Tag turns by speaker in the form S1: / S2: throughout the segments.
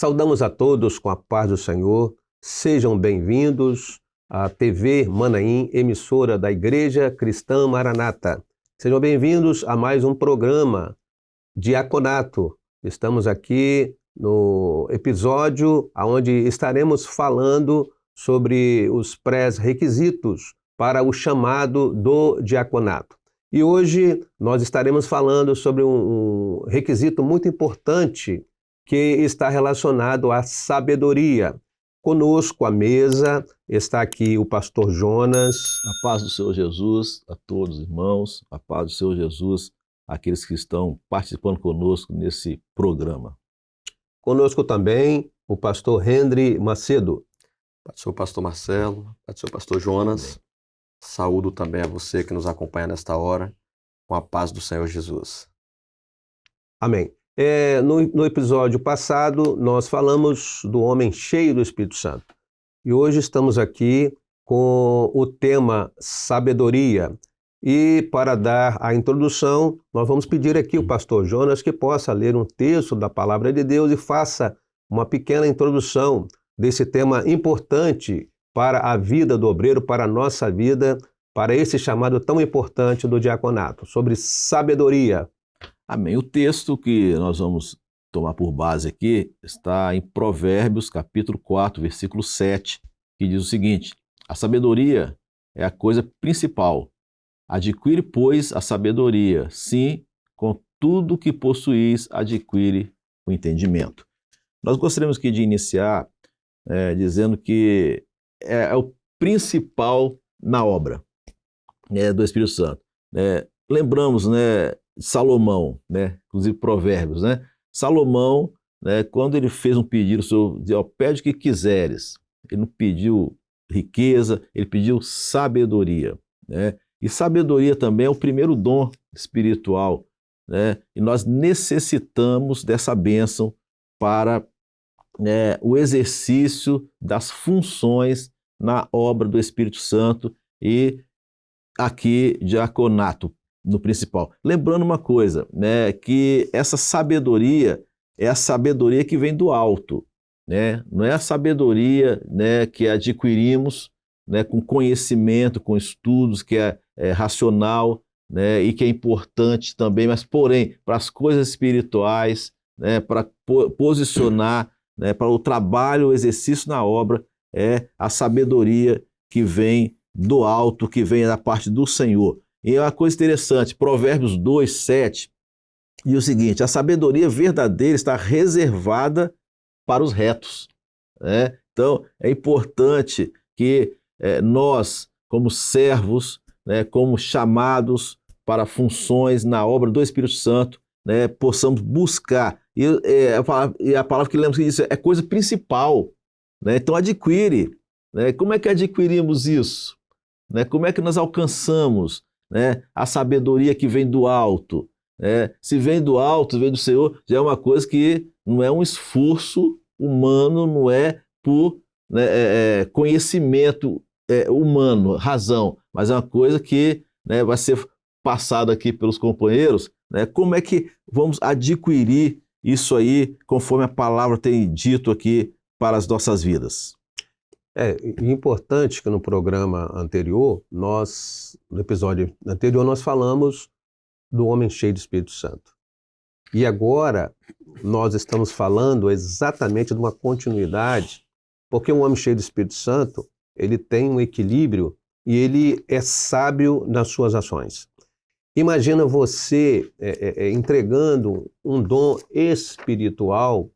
S1: Saudamos a todos com a paz do Senhor. Sejam bem-vindos à TV Manaim, emissora da Igreja Cristã Maranata. Sejam bem-vindos a mais um programa Diaconato. Estamos aqui no episódio onde estaremos falando sobre os pré-requisitos para o chamado do diaconato. E hoje nós estaremos falando sobre um requisito muito importante que está relacionado à sabedoria. Conosco à mesa está aqui o pastor Jonas.
S2: A paz do Senhor Jesus a todos, irmãos, a paz do Senhor Jesus àqueles que estão participando conosco nesse programa.
S1: Conosco também o pastor Henry Macedo.
S3: Sou o pastor Marcelo, sou o pastor Jonas. Saúdo também a você que nos acompanha nesta hora, com a paz do Senhor Jesus.
S1: Amém. No episódio passado, nós falamos do homem cheio do Espírito Santo. E hoje estamos aqui com o tema sabedoria. E para dar a introdução, nós vamos pedir aqui ao pastor Jonas que possa ler um texto da Palavra de Deus e faça uma pequena introdução desse tema importante para a vida do obreiro, para a nossa vida, para esse chamado tão importante do diaconato, sobre sabedoria.
S2: Amém. O texto que nós vamos tomar por base aqui está em Provérbios, capítulo 4, versículo 7, que diz o seguinte: a sabedoria é a coisa principal. Adquire, pois, a sabedoria. Sim, com tudo que possuís, adquire o entendimento. Nós gostaríamos aqui de iniciar dizendo que é o principal na obra do Espírito Santo. Lembramos, Salomão, inclusive Provérbios, Salomão, quando ele fez um pedido, o Senhor dizia: pede o que quiseres. Ele não pediu riqueza, ele pediu sabedoria. E sabedoria também é o primeiro dom espiritual, e nós necessitamos dessa bênção para o exercício das funções na obra do Espírito Santo e aqui diaconato no principal. Lembrando uma coisa, que essa sabedoria é a sabedoria que vem do alto, não é a sabedoria que adquirimos com conhecimento, com estudos, que é racional e que é importante também, mas porém, para as coisas espirituais, para posicionar, para o trabalho, o exercício na obra, é a sabedoria que vem do alto, que vem da parte do Senhor. E é uma coisa interessante, Provérbios 2, 7, diz o seguinte: a sabedoria verdadeira está reservada para os retos. Então, é importante que nós, como servos, como chamados para funções na obra do Espírito Santo, possamos buscar. E a palavra que lemos que diz é coisa principal. Então adquire. Como é que adquirimos isso? Como é que nós alcançamos a sabedoria que vem do alto? Se vem do alto, vem do Senhor, já é uma coisa que não é um esforço humano, não é por conhecimento humano, razão, mas é uma coisa que vai ser passada aqui pelos companheiros. Como é que vamos adquirir isso aí, conforme a palavra tem dito aqui para as nossas vidas?
S1: É importante que no programa anterior, no episódio anterior, nós falamos do homem cheio do Espírito Santo. E agora nós estamos falando exatamente de uma continuidade, porque um homem cheio do Espírito Santo, ele tem um equilíbrio e ele é sábio nas suas ações. Imagina você entregando um dom espiritual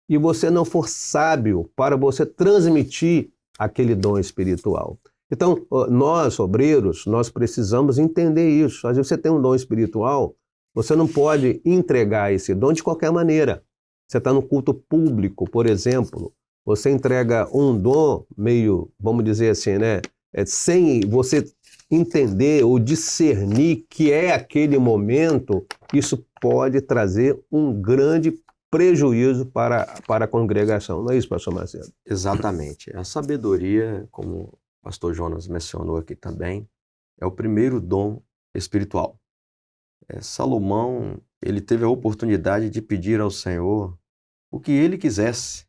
S1: e você não for sábio para você transmitir aquele dom espiritual. Então, nós, obreiros, nós precisamos entender isso. Às vezes você tem um dom espiritual, você não pode entregar esse dom de qualquer maneira. Você está no culto público, por exemplo, você entrega um dom meio, vamos dizer assim, sem você entender ou discernir que é aquele momento, isso pode trazer um grande prejuízo para a congregação. Não é isso, pastor Marcelo?
S3: Exatamente. A sabedoria, como o pastor Jonas mencionou aqui também, é o primeiro dom espiritual. Salomão, ele teve a oportunidade de pedir ao Senhor o que ele quisesse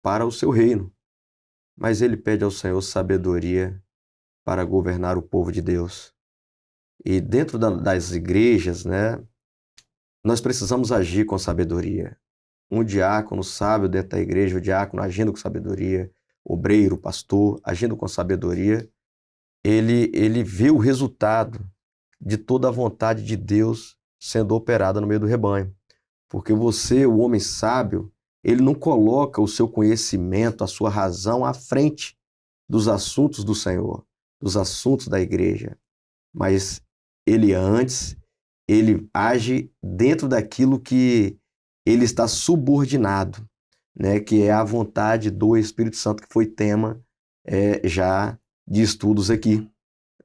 S3: para o seu reino, mas ele pede ao Senhor sabedoria para governar o povo de Deus. E dentro das igrejas, né, nós precisamos agir com sabedoria. Um diácono sábio dentro da igreja, o diácono agindo com sabedoria, obreiro, pastor, agindo com sabedoria, ele vê o resultado de toda a vontade de Deus sendo operada no meio do rebanho. Porque você, o homem sábio, ele não coloca o seu conhecimento, a sua razão à frente dos assuntos do Senhor, dos assuntos da igreja, mas ele age dentro daquilo que ele está subordinado, né, que é a vontade do Espírito Santo, que foi tema já de estudos aqui,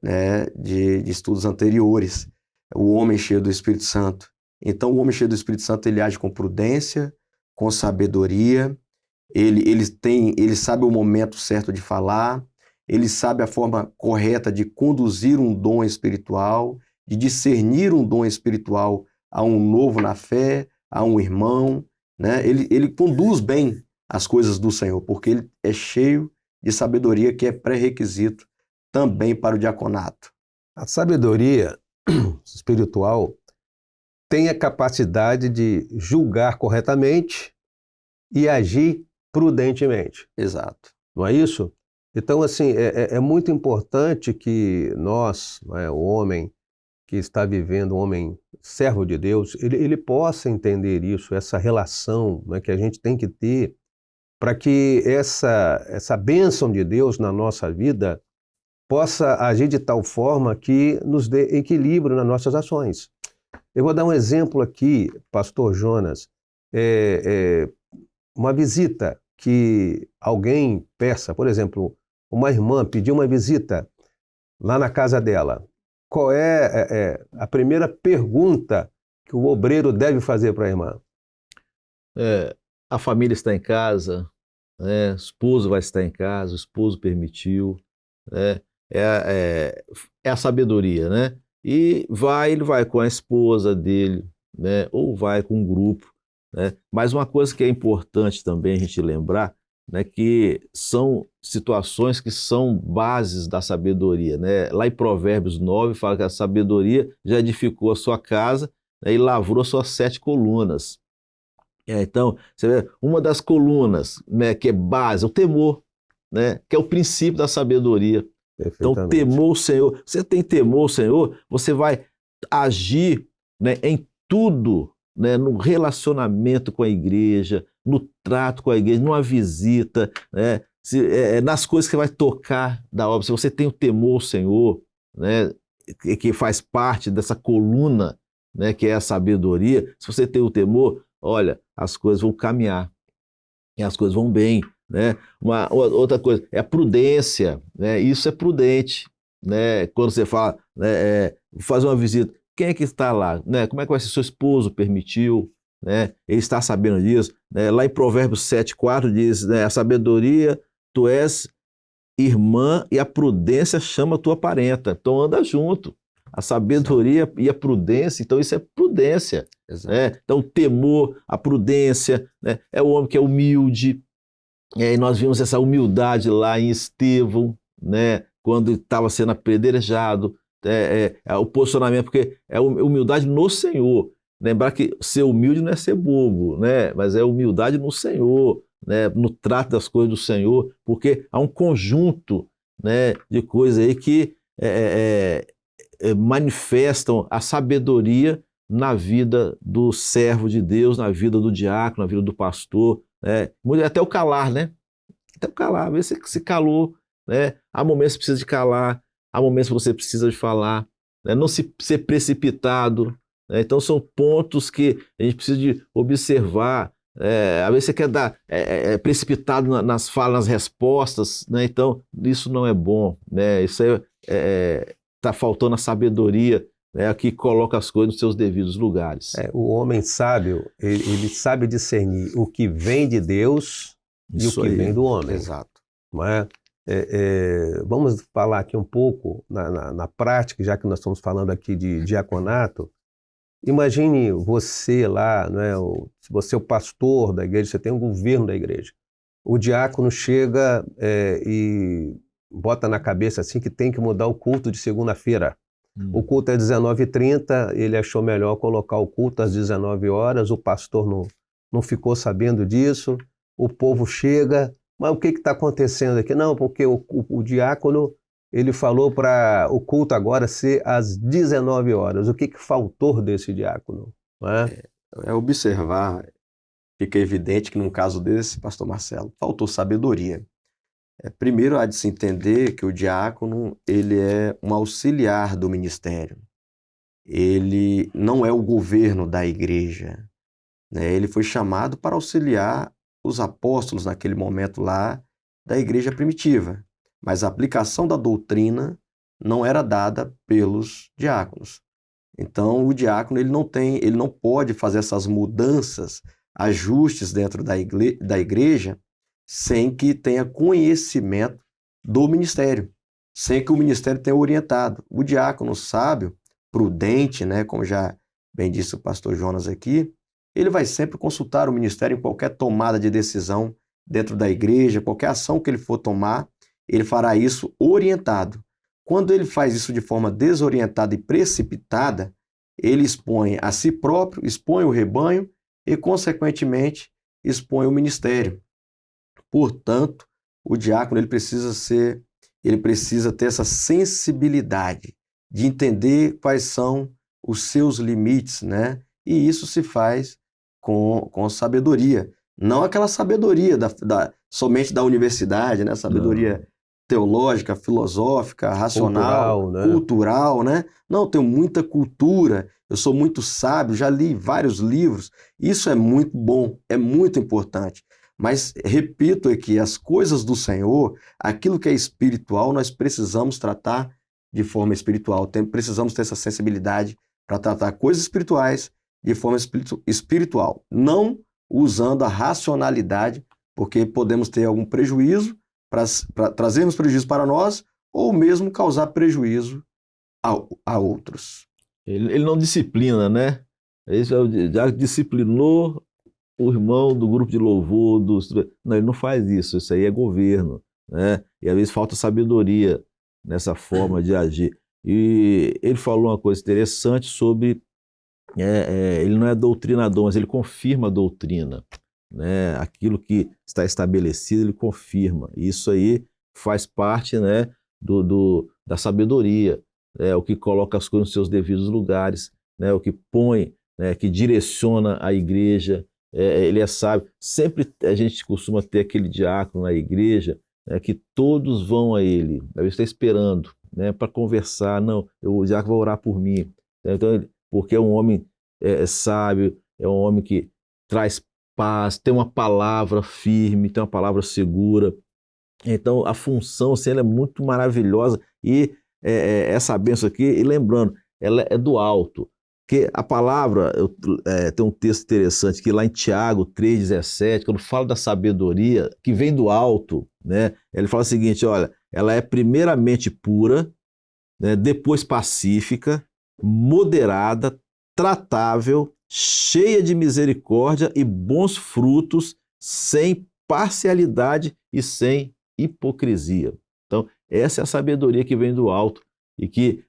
S3: né, de estudos anteriores. O homem cheio do Espírito Santo. Então, o homem cheio do Espírito Santo, ele age com prudência, com sabedoria, ele sabe o momento certo de falar, ele sabe a forma correta de conduzir um dom espiritual, de discernir um dom espiritual a um novo na fé, a um irmão, né? Ele conduz bem as coisas do Senhor, porque ele é cheio de sabedoria, que é pré-requisito também para o diaconato.
S1: A sabedoria espiritual tem a capacidade de julgar corretamente e agir prudentemente.
S3: Exato.
S1: Não é isso? Então, assim, é muito importante que nós, não é, o homem que está vivendo, um homem servo de Deus, ele possa entender isso, essa relação, né, que a gente tem que ter para que essa bênção de Deus na nossa vida possa agir de tal forma que nos dê equilíbrio nas nossas ações. Eu vou dar um exemplo aqui, pastor Jonas. Uma visita que alguém peça, por exemplo, uma irmã pediu uma visita lá na casa dela. Qual é a primeira pergunta que o obreiro deve fazer para a irmã?
S2: A família está em casa, né? O esposo vai estar em casa, o esposo permitiu, né? É a sabedoria, né? E ele vai com a esposa dele, né? Ou vai com um grupo, né? Mas uma coisa que é importante também a gente lembrar, né, que são situações que são bases da sabedoria, né? Lá em Provérbios 9 fala que a sabedoria já edificou a sua casa, né, e lavrou as suas 7 colunas. Então, você vê, uma das colunas, né, que é base, é o temor, né, que é o princípio da sabedoria. Então, temor ao Senhor. Você tem temor ao Senhor, você vai agir, né, em tudo, né, no relacionamento com a igreja, no trato com a igreja, numa visita, né, nas coisas que vai tocar da obra. Se você tem o temor ao Senhor, né, que faz parte dessa coluna, né, que é a sabedoria, se você tem o temor, olha, as coisas vão caminhar, e as coisas vão bem, né? Outra coisa é a prudência, né? Isso é prudente, né? Quando você fala, né, faz uma visita, quem é que está lá, né? Como é que vai ser? Seu esposo permitiu, né? Ele está sabendo disso, né? Lá em Provérbios 7,4 diz, né, a sabedoria, tu és irmã e a prudência chama tua parenta. Então anda junto. A sabedoria e a prudência, então isso é prudência. Né? Então o temor, a prudência, né? É o homem que é humilde. E nós vimos essa humildade lá em Estevão, né? Quando estava sendo apedrejado, o posicionamento, porque é humildade no Senhor. Lembrar que ser humilde não é ser bobo, né? Mas é humildade no Senhor, né? No trato das coisas do Senhor, porque há um conjunto, né, de coisas aí que manifestam a sabedoria na vida do servo de Deus, na vida do diácono, na vida do pastor, né? Até o calar, né? Até o calar, às vezes você se calou, né? Há momentos que você precisa de calar, há momentos que você precisa de falar, né? Não ser precipitado, né? Então são pontos que a gente precisa de observar. Às vezes você quer dar precipitado nas falas, nas respostas, né? Então isso não é bom, né? Isso está faltando a sabedoria, né, que coloca as coisas nos seus devidos lugares.
S1: O homem sábio, ele sabe discernir o que vem de Deus e o que vem do homem.
S3: Exato.
S1: Não é? Vamos falar aqui um pouco na prática, já que nós estamos falando aqui de diaconato. Imagine você lá, não é? Se você é o pastor da igreja, você tem um governo da igreja. o diácono chega e bota na cabeça assim que tem que mudar o culto de segunda-feira. O culto é 19h30, ele achou melhor colocar o culto às 19 horas, o pastor não ficou sabendo disso, o povo chega, mas o que está acontecendo aqui? Não, porque o diácono, ele falou para o culto agora ser às 19 horas. O que faltou desse diácono? Não é?
S3: É observar, fica evidente que num caso desse, pastor Marcelo, faltou sabedoria. Primeiro há de se entender que o diácono, ele é um auxiliar do ministério. Ele não é o governo da igreja, né? Ele foi chamado para auxiliar os apóstolos naquele momento lá da igreja primitiva. Mas a aplicação da doutrina não era dada pelos diáconos. Então, o diácono ele não pode fazer essas mudanças, ajustes dentro da igreja, sem que tenha conhecimento do ministério, sem que o ministério tenha orientado. O diácono sábio, prudente, né, como já bem disse o pastor Jonas aqui, ele vai sempre consultar o ministério em qualquer tomada de decisão dentro da igreja, qualquer ação que ele for tomar, ele fará isso orientado. Quando ele faz isso de forma desorientada e precipitada, ele expõe a si próprio, expõe o rebanho e, consequentemente, expõe o ministério. Portanto, o diácono ele precisa ter essa sensibilidade de entender quais são os seus limites, né? E isso se faz com sabedoria. Não aquela sabedoria somente da universidade, né? Sabedoria teológica, filosófica, racional, cultural, né? Não, eu tenho muita cultura, eu sou muito sábio, já li vários livros. Isso é muito bom, é muito importante. Mas, repito aqui, as coisas do Senhor, aquilo que é espiritual, nós precisamos tratar de forma espiritual. Precisamos ter essa sensibilidade para tratar coisas espirituais de forma espiritual. Não usando a racionalidade, porque podemos ter algum prejuízo, para trazermos prejuízo para nós, ou mesmo causar prejuízo a outros.
S2: Ele não disciplina, né? Ele já disciplinou o irmão do grupo de louvor, não, ele não faz isso, isso aí é governo, né? E às vezes falta sabedoria nessa forma de agir. E ele falou uma coisa interessante sobre, ele não é doutrinador, mas ele confirma a doutrina, né? Aquilo que está estabelecido, ele confirma. Isso aí faz parte, né, da sabedoria, o que coloca as coisas nos seus devidos lugares, né? O que põe, né, que direciona a igreja. Ele é sábio. Sempre a gente costuma ter aquele diácono na igreja, né, que todos vão a ele, ele está esperando, né, para conversar. Não, o diácono vai orar por mim. Então, porque é um homem sábio, é um homem que traz paz, tem uma palavra firme, tem uma palavra segura. Então a função assim, ela é muito maravilhosa e essa bênção aqui, e lembrando, ela é do alto. Porque a palavra, tem um texto interessante que lá em Tiago 3,17, quando fala da sabedoria, que vem do alto, né? Ele fala o seguinte, olha, ela é primeiramente pura, né, depois pacífica, moderada, tratável, cheia de misericórdia e bons frutos, sem parcialidade e sem hipocrisia. Então, essa é a sabedoria que vem do alto e que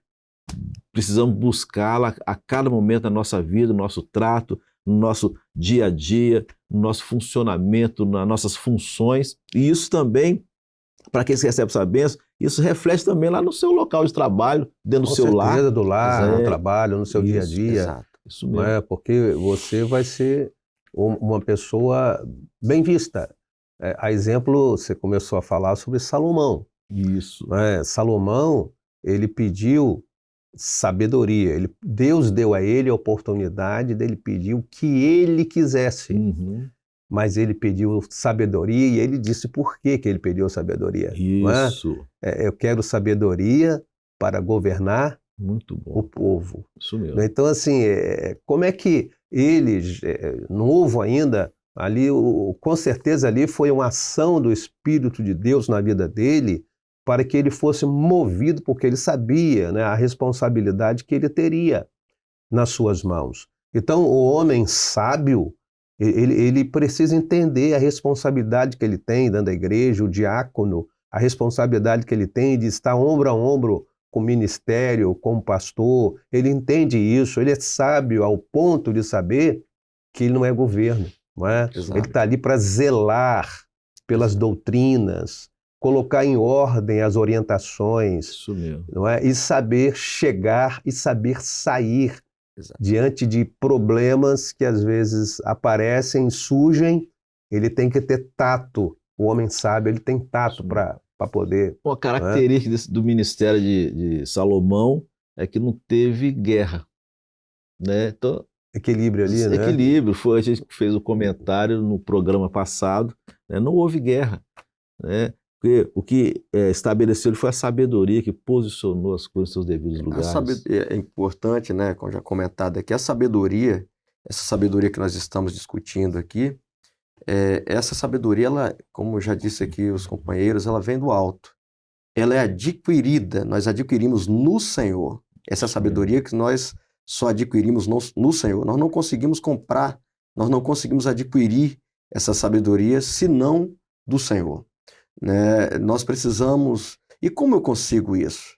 S2: precisamos buscá-la a cada momento da nossa vida, no nosso trato, no nosso dia a dia, no nosso funcionamento, nas nossas funções. E isso também, para quem recebe essa bênção, isso reflete também lá no seu local de trabalho, dentro do seu lar.
S1: Do lar, no trabalho, no seu dia a dia.
S3: Exato.
S2: Isso mesmo.
S1: Porque você vai ser uma pessoa bem vista. A exemplo, você começou a falar sobre Salomão.
S2: Isso.
S1: Salomão, ele pediu sabedoria. Deus deu a ele a oportunidade dele pedir o que ele quisesse.
S2: Uhum.
S1: Mas ele pediu sabedoria e ele disse por que ele pediu sabedoria.
S2: Isso.
S1: Eu quero sabedoria para governar
S2: muito bom.
S1: O povo.
S2: Isso mesmo.
S1: Então, assim, como é que ele, novo ainda, ali, com certeza ali foi uma ação do Espírito de Deus na vida dele para que ele fosse movido, porque ele sabia, né, a responsabilidade que ele teria nas suas mãos. Então, o homem sábio, Ele precisa entender a responsabilidade que ele tem dentro da igreja, o diácono, a responsabilidade que ele tem de estar ombro a ombro com o ministério, com o pastor. Ele entende isso, ele é sábio ao ponto de saber que ele não é governo, não é?
S3: Exato.
S1: Ele está ali para zelar pelas doutrinas, colocar em ordem as orientações,
S2: Isso mesmo.
S1: não é? E saber chegar e saber sair
S3: Exato.
S1: diante de problemas que às vezes aparecem, surgem. Ele tem que ter tato. O homem sábio, ele tem tato para poder...
S2: Uma característica do ministério de Salomão é que não teve guerra, né? Então,
S1: Equilíbrio ali, né?
S2: equilíbrio. A gente fez o comentário no programa passado, né? Não houve guerra, né? Porque o que estabeleceu foi a sabedoria que posicionou as coisas em seus devidos lugares.
S3: É importante, né, como já comentado aqui, a sabedoria, essa sabedoria que nós estamos discutindo aqui, essa sabedoria, ela, como já disse aqui os companheiros, ela vem do alto. Ela é adquirida, nós adquirimos no Senhor. Essa sabedoria que nós só adquirimos no Senhor. Nós não conseguimos comprar, nós não conseguimos adquirir essa sabedoria senão do Senhor. Né? Nós precisamos... E como eu consigo isso?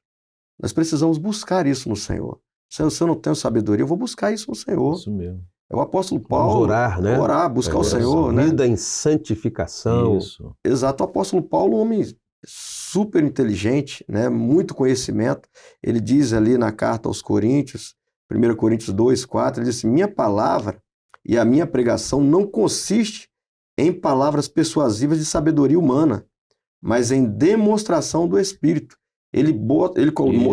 S3: Nós precisamos buscar isso no Senhor. Se eu não tenho sabedoria, eu vou buscar isso no Senhor.
S2: Isso mesmo.
S3: É o apóstolo Paulo.
S1: Vamos orar, né?
S3: Orar, buscar o Senhor. Né?
S1: Vida em santificação.
S2: Isso.
S3: Exato. O apóstolo Paulo, um homem super inteligente, né? Muito conhecimento. Ele diz ali na carta aos Coríntios, 1 Coríntios 2, 4, ele diz assim, minha palavra e a minha pregação não consiste em palavras persuasivas de sabedoria humana, mas em demonstração do Espírito. Ele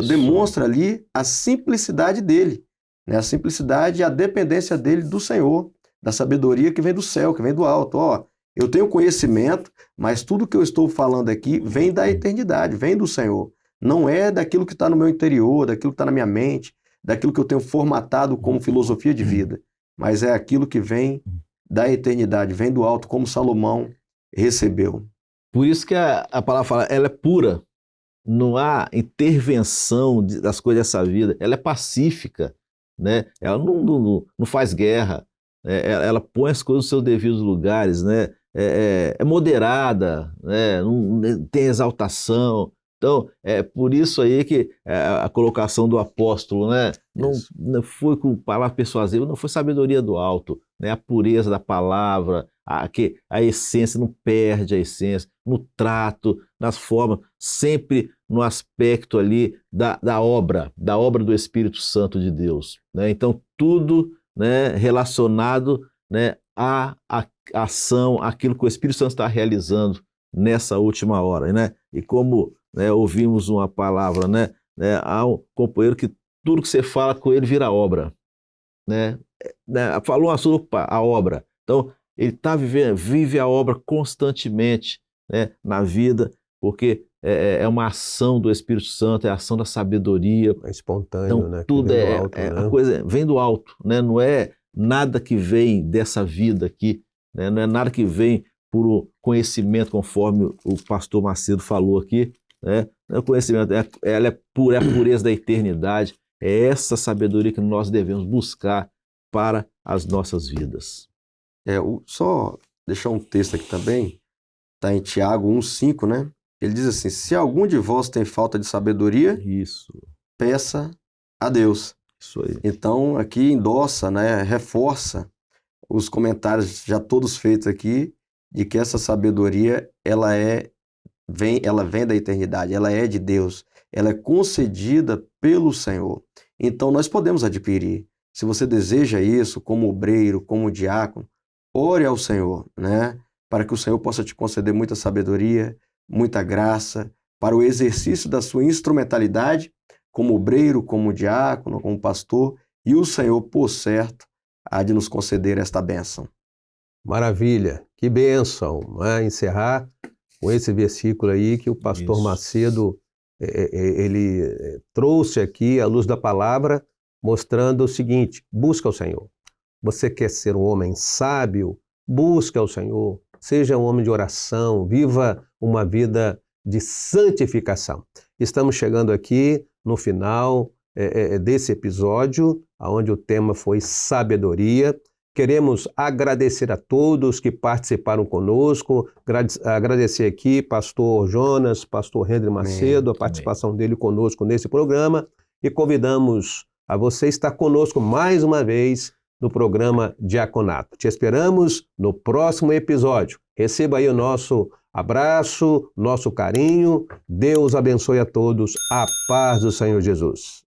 S3: demonstra ali a simplicidade dele, né? A simplicidade e a dependência dele do Senhor, da sabedoria que vem do céu, que vem do alto. Ó, eu tenho conhecimento, mas tudo que eu estou falando aqui vem da eternidade, vem do Senhor. Não é daquilo que está no meu interior, daquilo que está na minha mente, daquilo que eu tenho formatado como filosofia de vida, mas é aquilo que vem da eternidade, vem do alto, como Salomão recebeu.
S2: Por isso que a palavra fala, ela é pura. Não há intervenção das coisas dessa vida. Ela é pacífica, né? Ela não faz guerra. Ela põe as coisas nos seus devidos lugares, né? É moderada, né? Não tem exaltação. Então, é por isso aí que a colocação do apóstolo, né? Não foi com palavra persuasiva, não foi sabedoria do alto, né? A pureza da palavra, a essência, não perde a essência, no trato, nas formas, sempre no aspecto ali da obra do Espírito Santo de Deus, né? Então, tudo, né, relacionado, né, à ação, aquilo que o Espírito Santo está realizando nessa última hora, né? E como, né, ouvimos uma palavra, né, há um companheiro que tudo que você fala com ele vira obra, né? Falou uma sopa, a obra. Então, ele vive a obra constantemente, né, na vida, porque é uma ação do Espírito Santo, é a ação da sabedoria.
S1: É espontâneo,
S2: então,
S1: né?
S2: Tudo
S1: alto, né?
S2: a coisa vem do alto, né? Não é nada que vem dessa vida aqui, né? Não é nada que vem por conhecimento, conforme o pastor Macedo falou aqui, né? O conhecimento, ela é pura, é a pureza da eternidade, é essa sabedoria que nós devemos buscar para as nossas vidas.
S3: Só deixar um texto aqui também, está em Tiago 1,5, né? Ele diz assim, se algum de vós tem falta de sabedoria,
S2: Isso.
S3: peça a Deus.
S2: Isso aí.
S3: Então, aqui endossa, né, reforça os comentários já todos feitos aqui, de que essa sabedoria, ela vem da eternidade, ela é de Deus, ela é concedida pelo Senhor. Então, nós podemos adquirir. Se você deseja isso, como obreiro, como diácono, ore ao Senhor, né, para que o Senhor possa te conceder muita sabedoria, muita graça, para o exercício da sua instrumentalidade, como obreiro, como diácono, como pastor, e o Senhor, por certo, há de nos conceder esta bênção.
S1: Maravilha, que bênção, né? Encerrar com esse versículo aí que o pastor
S2: Isso.
S1: Macedo ele trouxe aqui à luz da palavra, mostrando o seguinte: busca o Senhor. Você quer ser um homem sábio? Busca o Senhor. Seja um homem de oração, viva uma vida de santificação. Estamos chegando aqui no final desse episódio, onde o tema foi sabedoria. Queremos agradecer a todos que participaram conosco, agradecer aqui pastor Jonas, pastor Henry Macedo, a participação dele conosco nesse programa, e convidamos a você estar conosco mais uma vez no programa Diaconato. Te esperamos no próximo episódio. Receba aí o nosso abraço, nosso carinho. Deus abençoe a todos. A paz do Senhor Jesus.